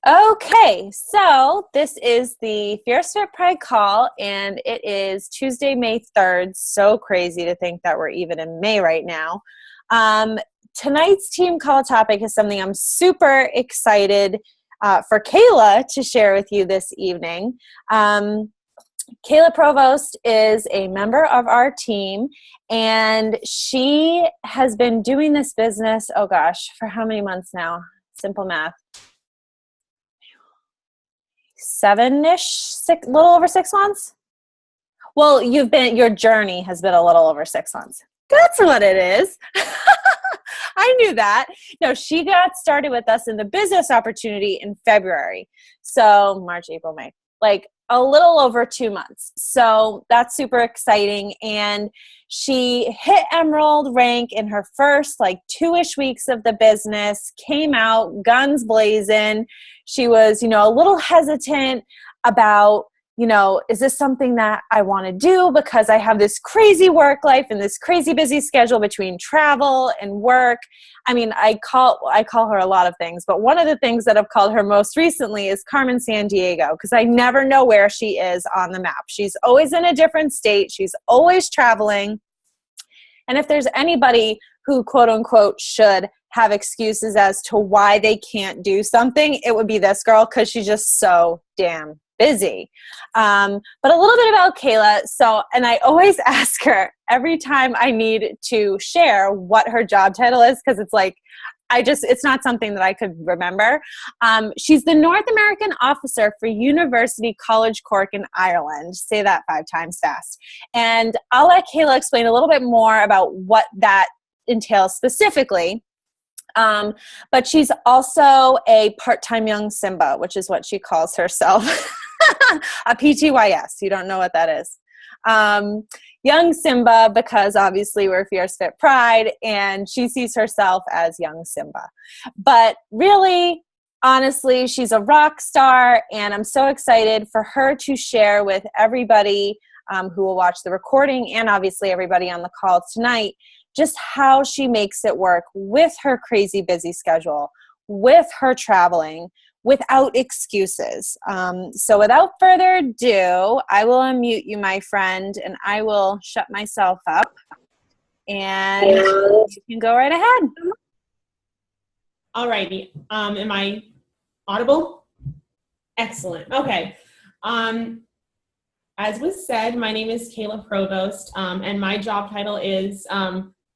Okay, so this is the Fierce Fit Pride call, and it is Tuesday, May 3rd. So crazy to think that we're even in May right now. Tonight's team call topic is something I'm super excited for Caela to share with you this evening. Caela Provost is a member of our team, and she has been doing this business, oh gosh, for how many months now? Simple math. Little over 6 months. Well, your journey has been a little over 6 months. That's what it is. I knew that. No, she got started with us in the business opportunity in February. So March, April, May, like a little over 2 months. So that's super exciting. And she hit Emerald rank in her first 2-ish weeks of the business, came out guns blazing. She was, a little hesitant about, is this something that I want to do because I have this crazy work life and this crazy busy schedule between travel and work. I mean, I call her a lot of things, but one of the things that I've called her most recently is Carmen Sandiego, because I never know where she is on the map. She's always in a different state. She's always traveling. And if there's anybody who, quote unquote, should have excuses as to why they can't do something, it would be this girl, because she's just so damn busy. But a little bit about Caela. And I always ask her every time I need to share what her job title is, because it's not something that I could remember. She's the North American Officer for University College Cork in Ireland. Say that 5 times fast. And I'll let Caela explain a little bit more about what that entails specifically. But she's also a part-time young Simba, which is what she calls herself. A PTYS. You don't know what that is. Young Simba, because obviously we're Fierce Fit Pride, and she sees herself as young Simba. But really, honestly, she's a rock star, and I'm so excited for her to share with everybody who will watch the recording, and obviously everybody on the call tonight, just how she makes it work with her crazy busy schedule, with her traveling, without excuses. So without further ado, I will unmute you, my friend, and I will shut myself up, and you can go right ahead. All righty. Am I audible? Excellent. Okay. As was said, my name is Caela Provost, and my job title is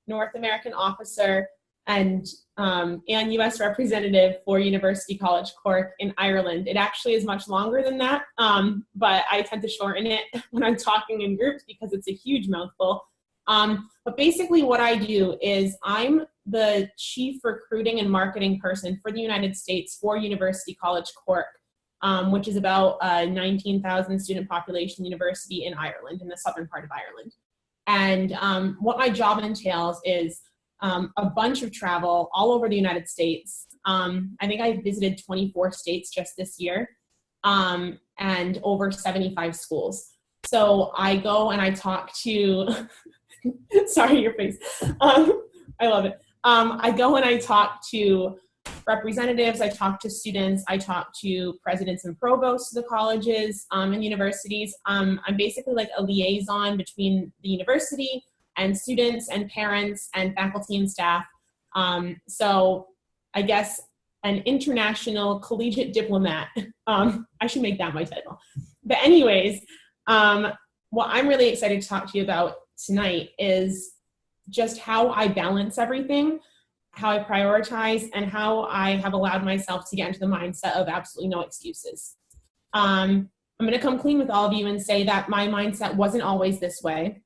North American Officer and U.S. Representative for University College Cork in Ireland. It actually is much longer than that, but I tend to shorten it when I'm talking in groups because it's a huge mouthful. But basically what I do is I'm the Chief Recruiting and Marketing Person for the United States for University College Cork, which is about a 19,000 student population university in Ireland, in the southern part of Ireland. And what my job entails is a bunch of travel all over the United States. I think I visited 24 states just this year, and over 75 schools. So I go and I talk to, sorry, your face. I love it. I go and I talk to representatives, I talk to students, I talk to presidents and provosts of the colleges and universities. I'm basically like a liaison between the university and students and parents and faculty and staff. So I guess an international collegiate diplomat. I should make that my title. But anyways, what I'm really excited to talk to you about tonight is just how I balance everything, how I prioritize, and how I have allowed myself to get into the mindset of absolutely no excuses. I'm going to come clean with all of you and say that my mindset wasn't always this way.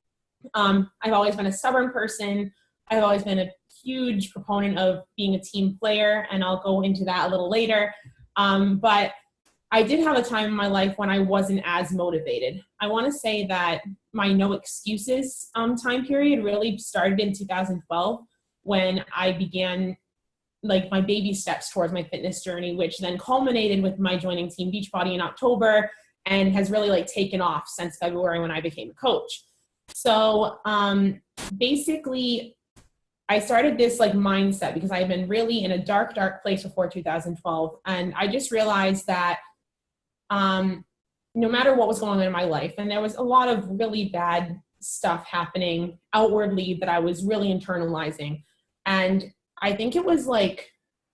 I've always been a stubborn person. I've always been a huge proponent of being a team player, and I'll go into that a little later. But I did have a time in my life when I wasn't as motivated. I want to say that my no excuses time period really started in 2012 when I began like my baby steps towards my fitness journey, which then culminated with my joining Team Beachbody in October and has really like taken off since February when I became a coach. So basically I started this like mindset because I had been really in a dark, dark place before 2012. And I just realized that no matter what was going on in my life, and there was a lot of really bad stuff happening outwardly that I was really internalizing. And I think it was like,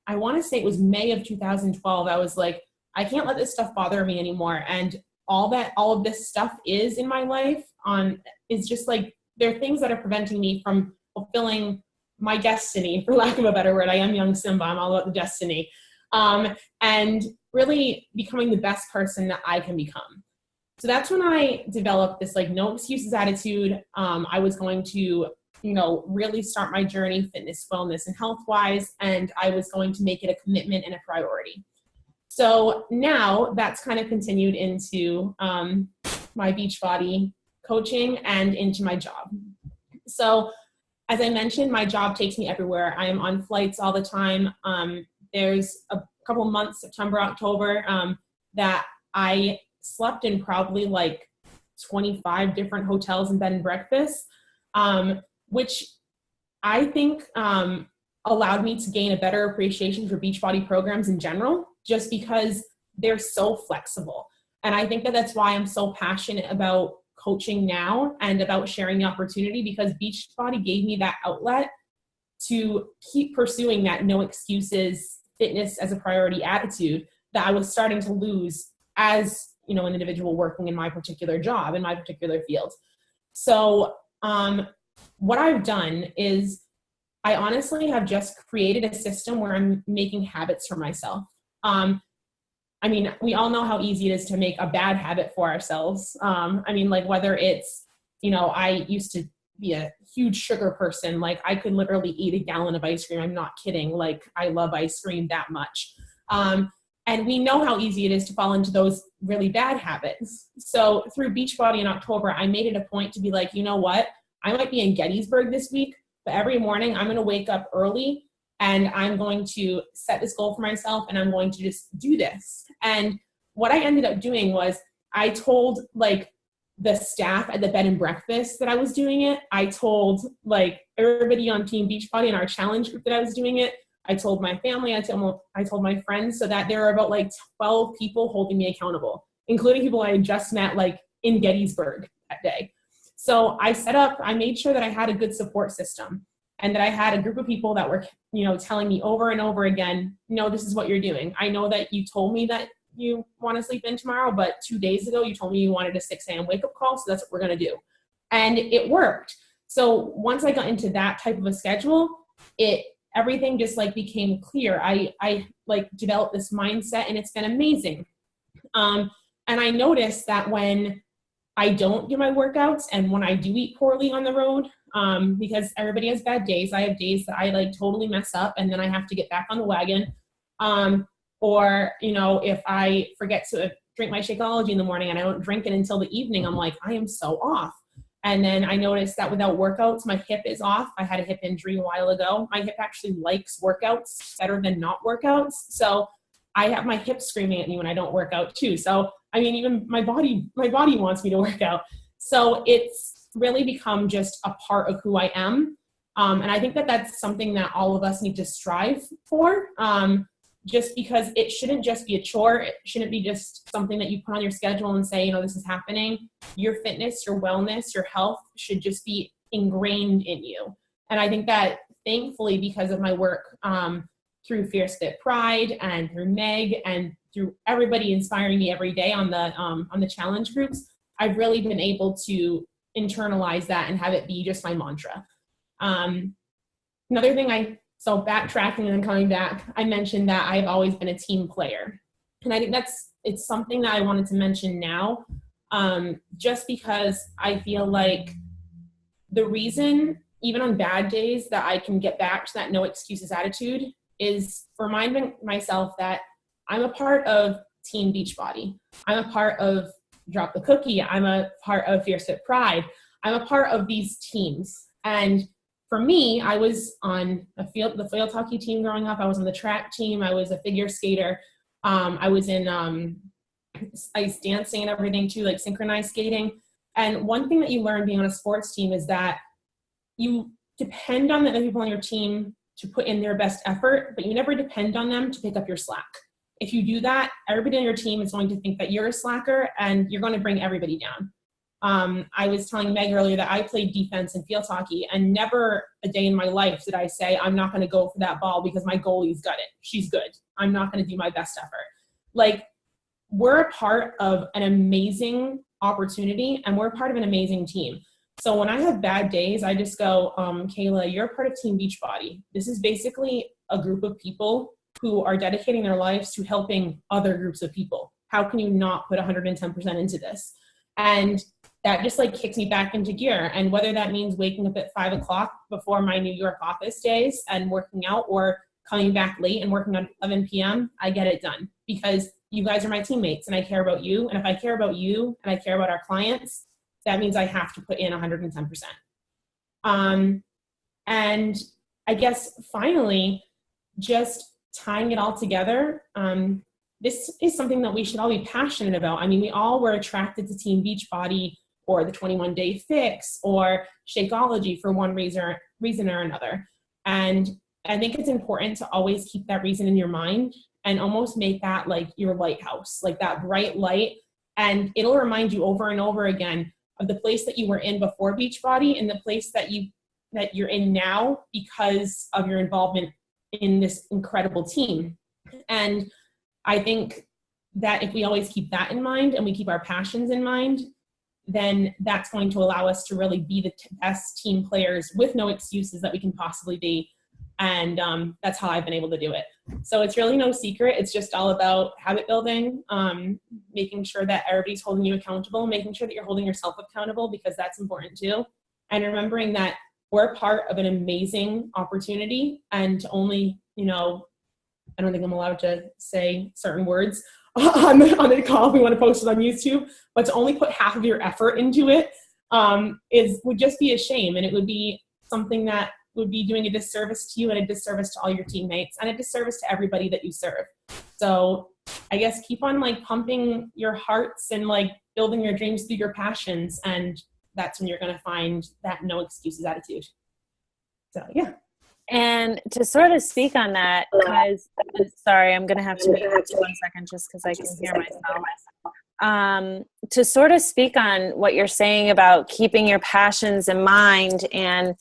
I want to say it was May of 2012. I was like, I can't let this stuff bother me anymore. And all of this stuff is in my life is just like, there are things that are preventing me from fulfilling my destiny, for lack of a better word. I am young Simba. I'm all about the destiny. And really becoming the best person that I can become. So that's when I developed this like no excuses attitude. I was going to, really start my journey, fitness, wellness, and health-wise, and I was going to make it a commitment and a priority. So now that's kind of continued into my Beachbody coaching and into my job. So as I mentioned, my job takes me everywhere. I am on flights all the time. There's a couple months, September, October, that I slept in probably like 25 different hotels and bed and breakfasts, which I think allowed me to gain a better appreciation for Beachbody programs in general, just because they're so flexible. And I think that that's why I'm so passionate about coaching now and about sharing the opportunity, because Beachbody gave me that outlet to keep pursuing that no excuses, fitness as a priority attitude that I was starting to lose as, an individual working in my particular job, in my particular field. So what I've done is I honestly have just created a system where I'm making habits for myself. We all know how easy it is to make a bad habit for ourselves. Whether it's, I used to be a huge sugar person. Like I could literally eat a gallon of ice cream. I'm not kidding. Like I love ice cream that much. And we know how easy it is to fall into those really bad habits. So through Beachbody in October, I made it a point to be like, you know what? I might be in Gettysburg this week, but every morning I'm going to wake up early and I'm going to set this goal for myself and I'm going to just do this. And what I ended up doing was I told like the staff at the bed and breakfast that I was doing it. I told like everybody on Team Beachbody in our challenge group that I was doing it. I told my family, I told my friends, so that there were about like 12 people holding me accountable, including people I had just met like in Gettysburg that day. So I made sure that I had a good support system and that I had a group of people that were, telling me over and over again, no, this is what you're doing. I know that you told me that you want to sleep in tomorrow, but 2 days ago you told me you wanted a 6 a.m. wake up call. So that's what we're going to do. And it worked. So once I got into that type of a schedule, everything just like became clear. I like developed this mindset and it's been amazing. And I noticed that when I don't do my workouts and when I do eat poorly on the road, because everybody has bad days. I have days that I like totally mess up and then I have to get back on the wagon. Or, if I forget to drink my Shakeology in the morning and I don't drink it until the evening, I'm like, I am so off. And then I noticed that without workouts, my hip is off. I had a hip injury a while ago. My hip actually likes workouts better than not workouts. So I have my hip screaming at me when I don't work out too. So, even my body wants me to work out. So it's really become just a part of who I am. And I think that that's something that all of us need to strive for. Just because it shouldn't just be a chore. It shouldn't be just something that you put on your schedule and say, this is happening. Your fitness, your wellness, your health should just be ingrained in you. And I think that thankfully, because of my work through Fierce Fit Pride and through Meg and through everybody inspiring me every day on the challenge groups, I've really been able to internalize that and have it be just my mantra. Another thing So backtracking and then coming back, I mentioned that I've always been a team player. And I think it's something that I wanted to mention now, just because I feel like the reason, even on bad days, that I can get back to that no excuses attitude is reminding myself that I'm a part of Team Beachbody. I'm a part of Drop the Cookie. I'm a part of Fierce Fit Pride. I'm a part of these teams. And for me, I was on the field hockey team growing up. I was on the track team. I was a figure skater. I was in ice dancing and everything too, like synchronized skating. And one thing that you learn being on a sports team is that you depend on the other people on your team to put in their best effort, but you never depend on them to pick up your slack. If you do that, everybody on your team is going to think that you're a slacker and you're going to bring everybody down. I was telling Meg earlier that I played defense in field hockey, and never a day in my life did I say, I'm not going to go for that ball because my goalie's got it. She's good. I'm not going to do my best effort. Like, we're a part of an amazing opportunity, and we're part of an amazing team. So when I have bad days, I just go, Caela, you're part of Team Beachbody. This is basically a group of people who are dedicating their lives to helping other groups of people. How can you not put 110% into this? And that just like kicks me back into gear. And whether that means waking up at 5 o'clock before my New York office days and working out, or coming back late and working on 11 p.m., I get it done because you guys are my teammates and I care about you. And if I care about you and I care about our clients, that means I have to put in 110%. And I guess finally, just tying it all together, this is something that we should all be passionate about. I mean, we all were attracted to Team Beachbody or the 21-Day Fix or Shakeology for one reason or another. And I think it's important to always keep that reason in your mind and almost make that like your lighthouse, like that bright light. And it'll remind you over and over again of the place that you were in before Beachbody and the place that you're in now because of your involvement in this incredible team. And I think that if we always keep that in mind and we keep our passions in mind, then that's going to allow us to really be the best team players with no excuses that we can possibly be. And that's how I've been able to do it. So it's really no secret. It's just all about habit building, making sure that everybody's holding you accountable, making sure that you're holding yourself accountable because that's important too. And remembering that we're part of an amazing opportunity, and to only, I don't think I'm allowed to say certain words on the call if we want to post it on YouTube, but to only put half of your effort into it would just be a shame. And it would be something that would be doing a disservice to you and a disservice to all your teammates and a disservice to everybody that you serve. So I guess keep on like pumping your hearts and like building your dreams through your passions. And that's when you're going to find that no excuses attitude. So, yeah. And to sort of speak on that, because, sorry, I'm going to have to mute 1 second just because I can hear myself. To sort of speak on what you're saying about keeping your passions in mind and,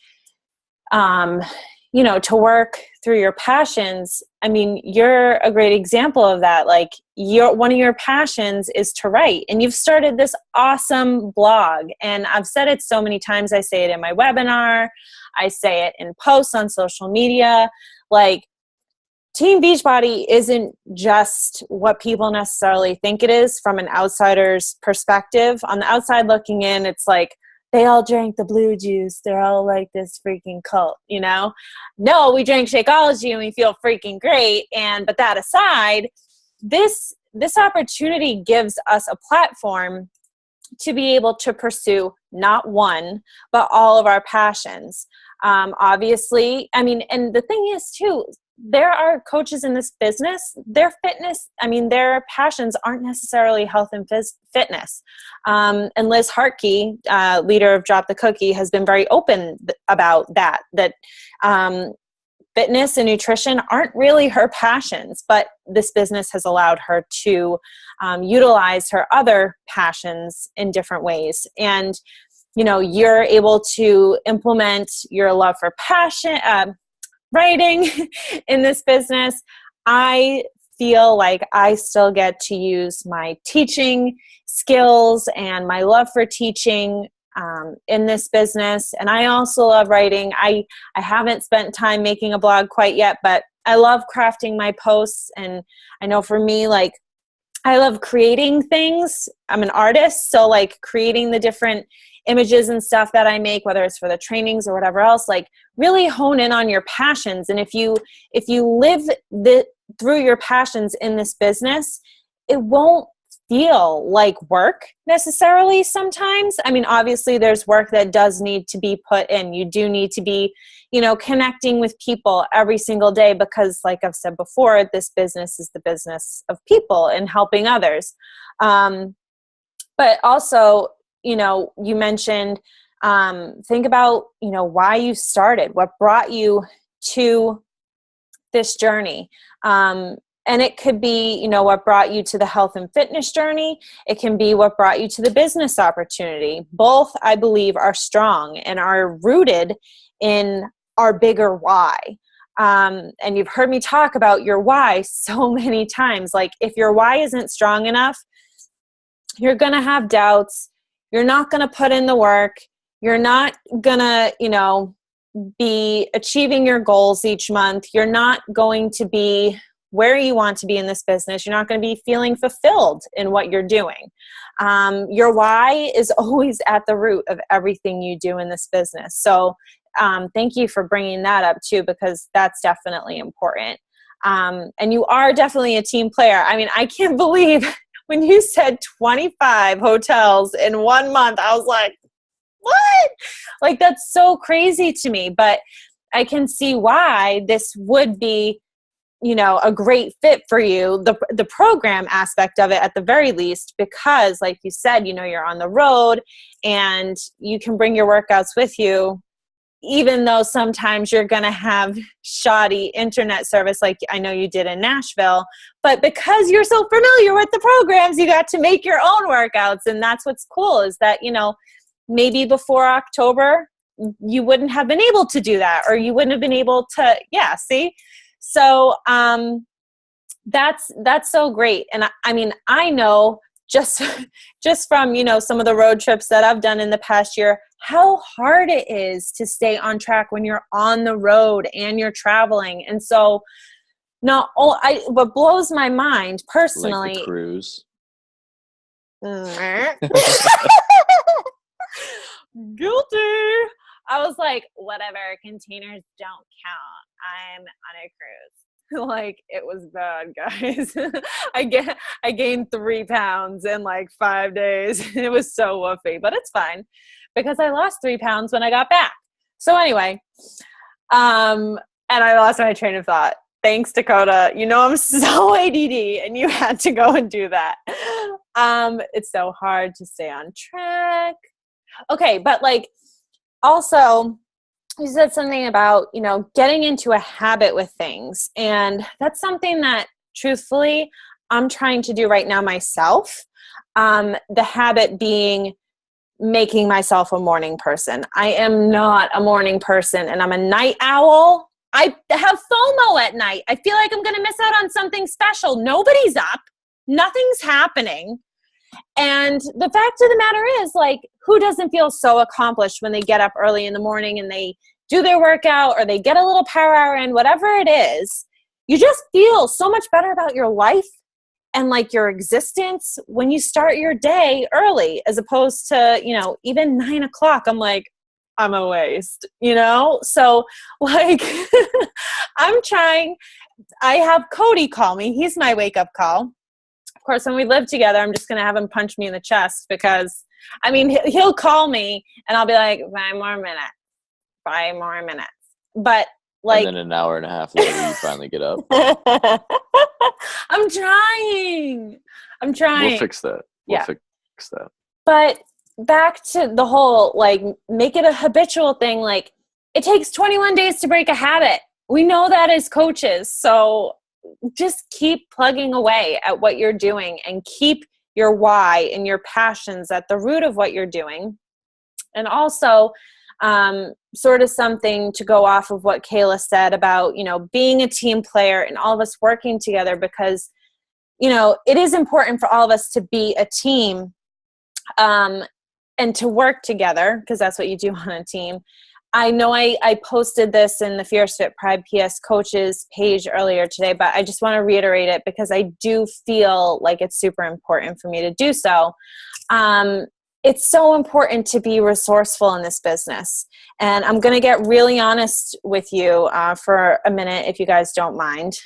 to work through your passions. I mean, you're a great example of that. Like one of your passions is to write, and you've started this awesome blog. And I've said it so many times. I say it in my webinar. I say it in posts on social media. Like, Team Beachbody isn't just what people necessarily think it is from an outsider's perspective. On the outside looking in, it's like, they all drank the blue juice. They're all like this freaking cult, No, we drank Shakeology and we feel freaking great. But that aside, this opportunity gives us a platform to be able to pursue not one, but all of our passions. Obviously, I mean, and the thing is too, there are coaches in this business, their passions aren't necessarily health and fitness. And Liz Hartke, leader of Drop the Cookie, has been very open about that fitness and nutrition aren't really her passions, but this business has allowed her to utilize her other passions in different ways. And, you're able to implement your love for writing in this business. I feel like I still get to use my teaching skills and my love for teaching in this business. And I also love writing. I haven't spent time making a blog quite yet, but I love crafting my posts. And I know for me, like, I love creating things. I'm an artist, so like creating the different images and stuff that I make, whether it's for the trainings or whatever else, like really hone in on your passions. And if you live through your passions in this business, it won't feel like work necessarily sometimes. I mean, obviously there's work that does need to be put in. You do need to be, connecting with people every single day because, like I've said before, this business is the business of people and helping others. But also, you mentioned Think about, why you started, what brought you to this journey. And it could be, what brought you to the health and fitness journey. It can be what brought you to the business opportunity. Both, I believe, are strong and are rooted in our bigger why. And you've heard me talk about your why so many times. Like, if your why isn't strong enough, you're going to have doubts. You're not going to put in the work. You're not going to, be achieving your goals each month. You're not going to be where you want to be in this business. You're not going to be feeling fulfilled in what you're doing. Your why is always at the root of everything you do in this business. So thank you for bringing that up too, because that's definitely important. And you are definitely a team player. I mean, I can't believe when you said 25 hotels in 1 month, I was like, what? Like, that's so crazy to me, but I can see why this would be, a great fit for you, the program aspect of it at the very least, because like you said, you're on the road and you can bring your workouts with you, even though sometimes you're going to have shoddy internet service like I know you did in Nashville. But because you're so familiar with the programs, you got to make your own workouts. And that's what's cool, is that, maybe before October, you wouldn't have been able to do that, or you wouldn't have been able to, see? So that's so great. And I mean, I know just from, some of the road trips that I've done in the past year, how hard it is to stay on track when you're on the road and you're traveling. And so what blows my mind personally. Like the cruise. Guilty. I was like, whatever, containers don't count. I'm on a cruise. Like, it was bad, guys. I gained 3 pounds in like 5 days. It was so woofy, but it's fine because I lost 3 pounds when I got back. So anyway, and I lost my train of thought. Thanks, Dakota. I'm so ADD, and you had to go and do that. It's so hard to stay on track. Okay, but like, also, you said something about, getting into a habit with things. And that's something that, truthfully, I'm trying to do right now myself. The habit being making myself a morning person. I am not a morning person, and I'm a night owl. I have FOMO at night. I feel like I'm going to miss out on something special. Nobody's up. Nothing's happening. And the fact of the matter is, like, who doesn't feel so accomplished when they get up early in the morning and they do their workout or they get a little power hour in, whatever it is? You just feel so much better about your life and like your existence when you start your day early, as opposed to, even 9 o'clock. I'm like, I'm a waste, So like, I'm trying. I have Cody call me. He's my wake up call. Of course, when we live together, I'm just going to have him punch me in the chest because, he'll call me and I'll be like, 5 more minutes. But like, and then an hour and a half later, you finally get up. I'm trying. We'll fix that. We'll fix that. But back to the whole, like, make it a habitual thing. Like, it takes 21 days to break a habit. We know that as coaches. So just keep plugging away at what you're doing and keep your why and your passions at the root of what you're doing. And also, sort of something to go off of what Caela said about, being a team player and all of us working together, because, it is important for all of us to be a team, and to work together, because that's what you do on a team. I know I posted this in the Fierce Fit Pride PS coaches page earlier today, but I just want to reiterate it because I do feel like it's super important for me to do so. It's so important to be resourceful in this business. And I'm going to get really honest with you for a minute, if you guys don't mind.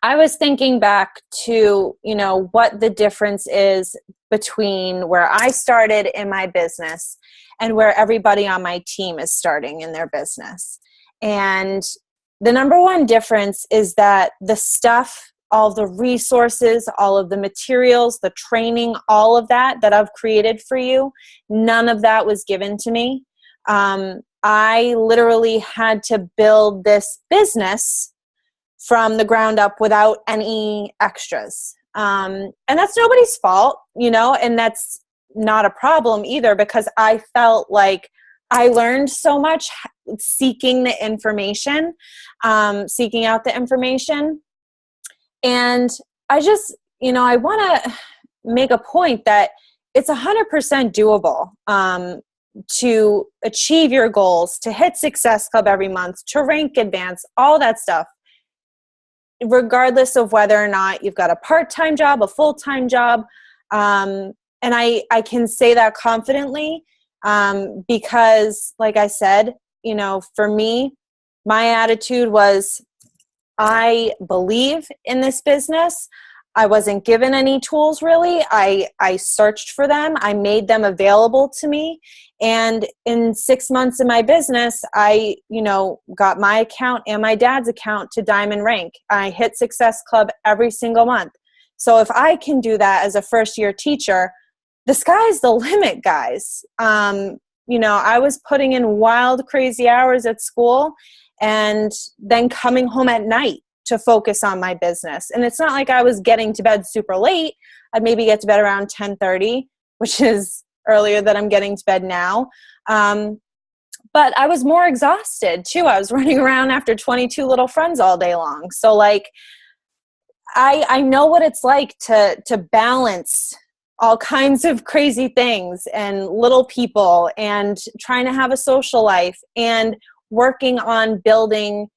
I was thinking back to, what the difference is between where I started in my business and where everybody on my team is starting in their business. And the number one difference is that the stuff all the resources, all of the materials, the training, all of that I've created for you, none of that was given to me. I literally had to build this business from the ground up without any extras. And that's nobody's fault, and that's not a problem either, because I felt like I learned so much seeking the information, seeking out the information. And I just, I want to make a point that it's 100% doable to achieve your goals, to hit Success Club every month, to rank advance, all that stuff, regardless of whether or not you've got a part-time job, a full-time job. And I can say that confidently because, like I said, for me, my attitude was, I believe in this business. I wasn't given any tools, really. I searched for them. I made them available to me. And in 6 months in my business, I, got my account and my dad's account to diamond rank. I hit Success Club every single month. So if I can do that as a first-year teacher, the sky's the limit, guys. I was putting in wild, crazy hours at school and then coming home at night to focus on my business. And it's not like I was getting to bed super late. I'd maybe get to bed around 10:30, which is earlier than I'm getting to bed now. But I was more exhausted too. I was running around after 22 little friends all day long. So I know what it's like to balance all kinds of crazy things and little people and trying to have a social life and working on building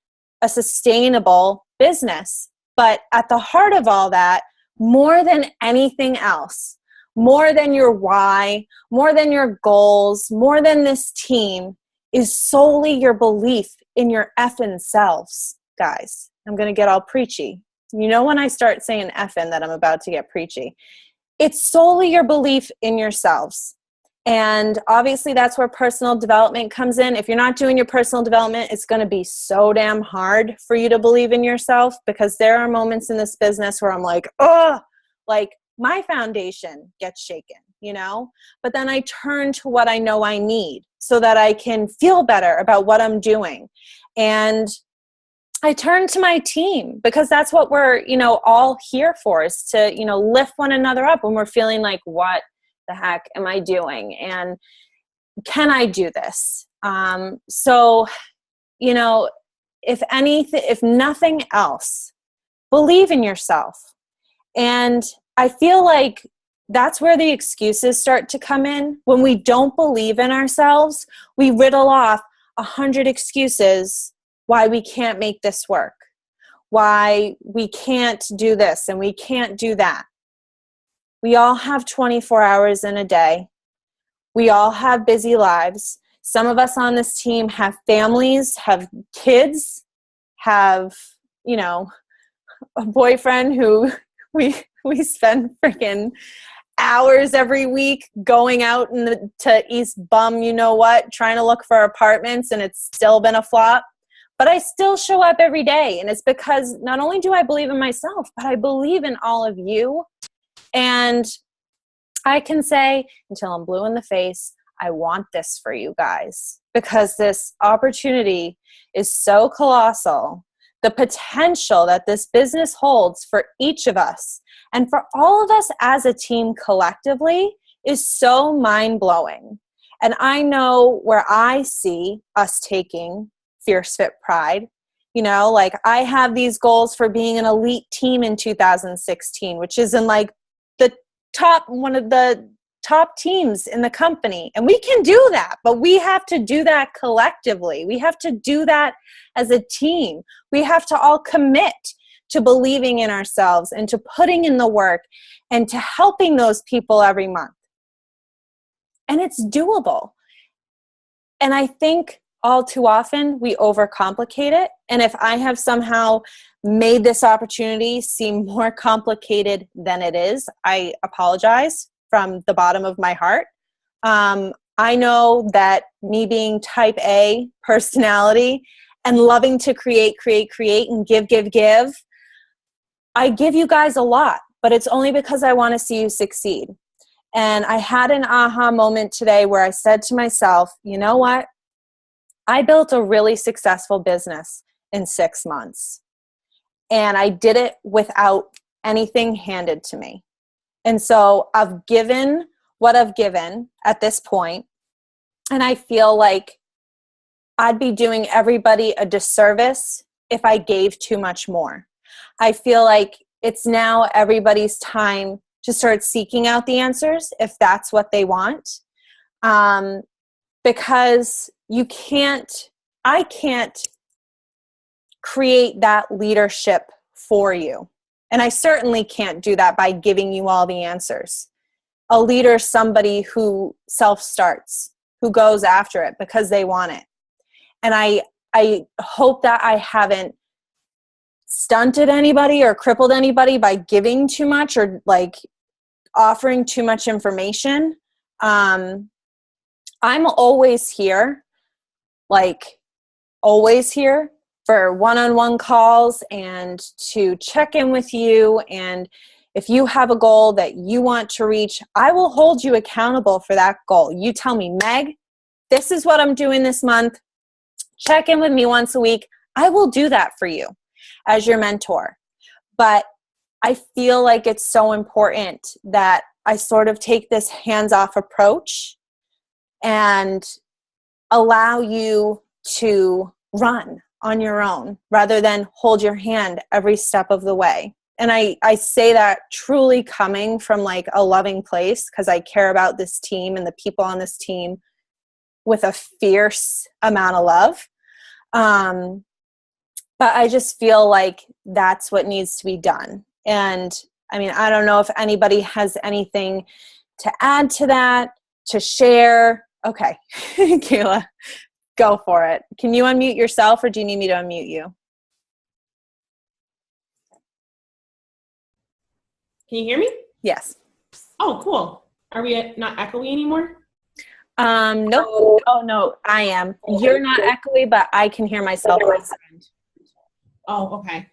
a sustainable business. But at the heart of all that, more than anything else, more than your why, more than your goals, more than this team, is solely your belief in your effing selves, guys. I'm going to get all preachy. When I start saying effing that I'm about to get preachy. It's solely your belief in yourselves. And obviously that's where personal development comes in. If you're not doing your personal development, it's going to be so damn hard for you to believe in yourself, because there are moments in this business where I'm like, my foundation gets shaken, but then I turn to what I know I need so that I can feel better about what I'm doing. And I turn to my team, because that's what we're, all here for, is to, lift one another up when we're feeling like, what the heck am I doing? And can I do this? So, if nothing else, believe in yourself. And I feel like that's where the excuses start to come in. When we don't believe in ourselves, we riddle off 100 excuses why we can't make this work, why we can't do this and we can't do that. We all have 24 hours in a day. We all have busy lives. Some of us on this team have families, have kids, have, a boyfriend who we spend freaking hours every week going out to East Bum, trying to look for apartments, and it's still been a flop. But I still show up every day. And it's because not only do I believe in myself, but I believe in all of you. And I can say, until I'm blue in the face, I want this for you guys, because this opportunity is so colossal. The potential that this business holds for each of us and for all of us as a team collectively is so mind-blowing. And I know where I see us taking Fierce Fit Pride. I have these goals for being an elite team in 2016, which is in one of the top teams in the company. And we can do that, but we have to do that collectively. We have to do that as a team. We have to all commit to believing in ourselves and to putting in the work and to helping those people every month. And it's doable. And I think all too often we overcomplicate it. And if I have somehow made this opportunity seem more complicated than it is, I apologize from the bottom of my heart. I know that me being type A personality and loving to create and give, I give you guys a lot, but it's only because I want to see you succeed. And I had an aha moment today where I said to myself, you know what? I built a really successful business in 6 months. And I did it without anything handed to me. And so I've given what I've given at this point, and I feel like I'd be doing everybody a disservice if I gave too much more. I feel like it's now everybody's time to start seeking out the answers if that's what they want. Because I can't create that leadership for you. And I certainly can't do that by giving you all the answers. A leader is somebody who self-starts, who goes after it because they want it. And I hope that I haven't stunted anybody or crippled anybody by giving too much or like offering too much information. I'm always here, always here for one-on-one calls and to check in with you. And if you have a goal that you want to reach, I will hold you accountable for that goal. You tell me, Meg, this is what I'm doing this month. Check in with me once a week. I will do that for you as your mentor. But I feel like it's so important that I sort of take this hands-off approach and allow you to run on your own rather than hold your hand every step of the way. And I say that truly coming from like a loving place because I care about this team and the people on this team with a fierce amount of love. But I just feel like that's what needs to be done. And I mean, I don't know if anybody has anything to add to that, to share. Okay, Caela, go for it. Can you unmute yourself or do you need me to unmute you? Can you hear me? Yes. Oh, cool. Are we not echoey anymore? Nope. Oh, no, I am. You're not echoey, but I can hear myself on this end. Oh, okay.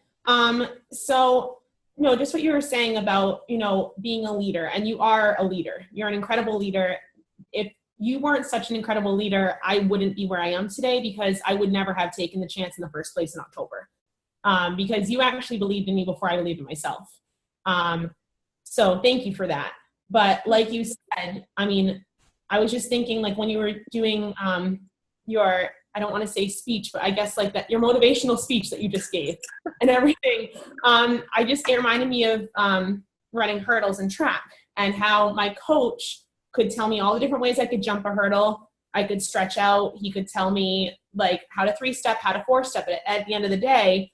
So, no, just what you were saying about, being a leader, and you are a leader. You're an incredible leader. If you weren't such an incredible leader, I wouldn't be where I am today because I would never have taken the chance in the first place in October. Because you actually believed in me before I believed in myself. So thank you for that. But like you said, I mean, I was just thinking like when you were doing your, I don't want to say speech, but I guess like that, your motivational speech that you just gave and everything. It reminded me of running hurdles and track and how my coach could tell me all the different ways I could jump a hurdle. I could stretch out. He could tell me like how to 3-step, how to 4-step it. At the end of the day,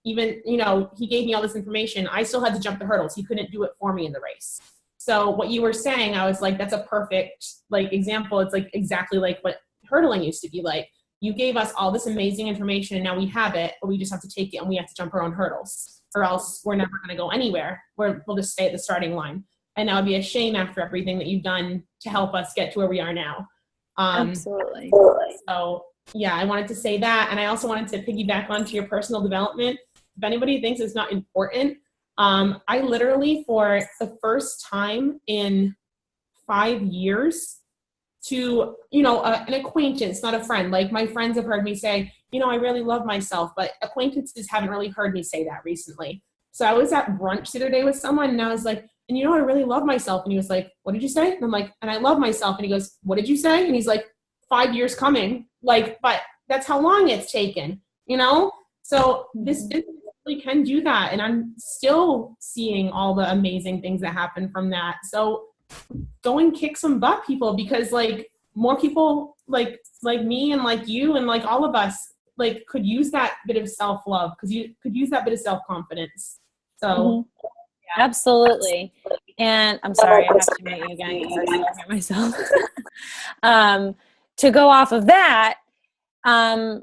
even, he gave me all this information. I still had to jump the hurdles. He couldn't do it for me in the race. So what you were saying, I was like, that's a perfect like example. It's like exactly like what hurdling used to be like. You gave us all this amazing information and now we have it, but we just have to take it and we have to jump our own hurdles or else we're never going to go anywhere. We'll just stay at the starting line. And that would be a shame after everything that you've done to help us get to where we are now. Absolutely. So yeah, I wanted to say that. And I also wanted to piggyback onto your personal development. If anybody thinks it's not important, I literally for the first time in 5 years to, an acquaintance, not a friend. Like my friends have heard me say, I really love myself, but acquaintances haven't really heard me say that recently. So I was at brunch the other day with someone and I was like, and I really love myself. And he was like, what did you say? And I'm like, and I love myself. And he goes, what did you say? And he's like, 5 years coming. Like, but that's how long it's taken, So this business really can do that. And I'm still seeing all the amazing things that happen from that. So go and kick some butt, people, because like more people like me and like you and like all of us like could use that bit of self-love because you could use that bit of self-confidence. So yeah. Absolutely. And I'm sorry, I have to mute you again because I still hear myself. To go off of that, I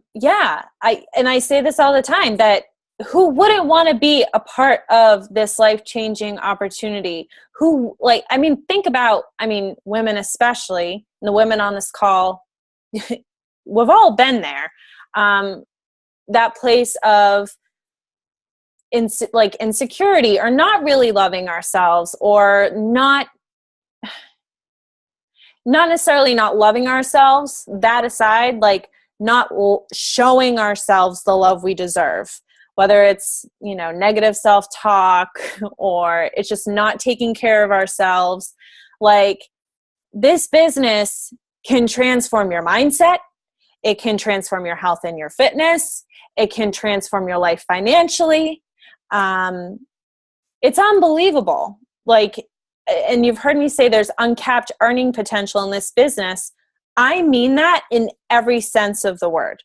say this all the time that who wouldn't want to be a part of this life-changing opportunity? Think about, women especially, the women on this call, we've all been there. That place of like insecurity or not really loving ourselves, or not necessarily not loving ourselves, that aside, like not showing ourselves the love we deserve, whether it's, negative self-talk or it's just not taking care of ourselves. Like, this business can transform your mindset. It can transform your health and your fitness. It can transform your life financially. It's unbelievable. Like, and you've heard me say there's uncapped earning potential in this business. I mean that in every sense of the word.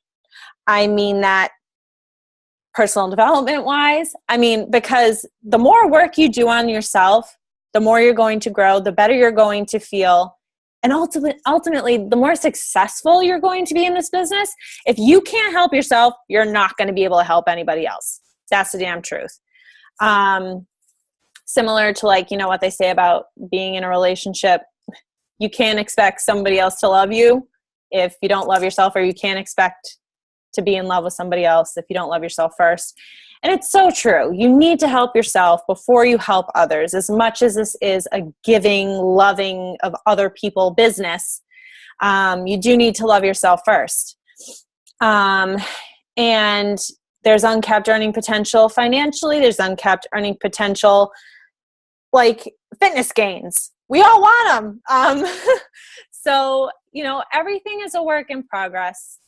I mean that personal development wise. I mean, because the more work you do on yourself, the more you're going to grow, the better you're going to feel. And ultimately, the more successful you're going to be in this business. If you can't help yourself, you're not going to be able to help anybody else. That's the damn truth. Similar to, like, what they say about being in a relationship. You can't expect somebody else to love you if you don't love yourself, or you can't expect to be in love with somebody else if you don't love yourself first. And it's so true. You need to help yourself before you help others. As much as this is a giving, loving of other people business, you do need to love yourself first. And there's uncapped earning potential financially. There's uncapped earning potential, like fitness gains. We all want them. So, everything is a work in progress.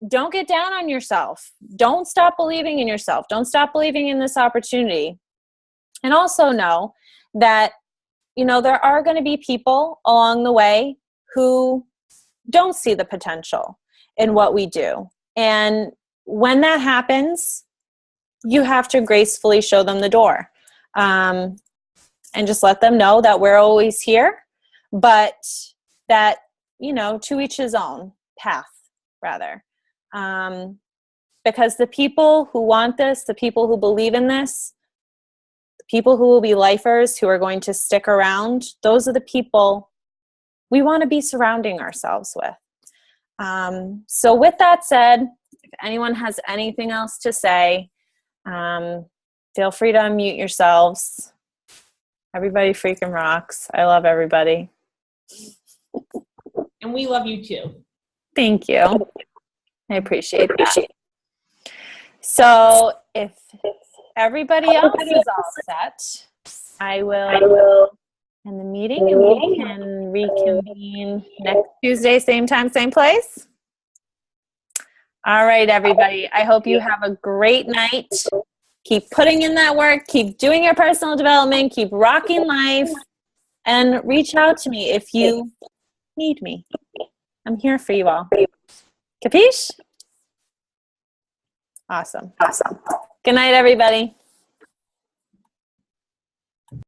Don't get down on yourself. Don't stop believing in yourself. Don't stop believing in this opportunity. And also know that, there are going to be people along the way who don't see the potential in what we do. And when that happens, you have to gracefully show them the door. And just let them know that we're always here, but that, to each his own path, rather. Because the people who want this, the people who believe in this, the people who will be lifers, who are going to stick around, those are the people we want to be surrounding ourselves with. So with that said, if anyone has anything else to say, feel free to unmute yourselves. Everybody freaking rocks. I love everybody. And we love you too. Thank you. I appreciate that. So if everybody else is all set, I will end the meeting and we can reconvene next Tuesday, same time, same place. All right, everybody. I hope you have a great night. Keep putting in that work. Keep doing your personal development. Keep rocking life. And reach out to me if you need me. I'm here for you all. Capiche? Awesome. Good night, everybody.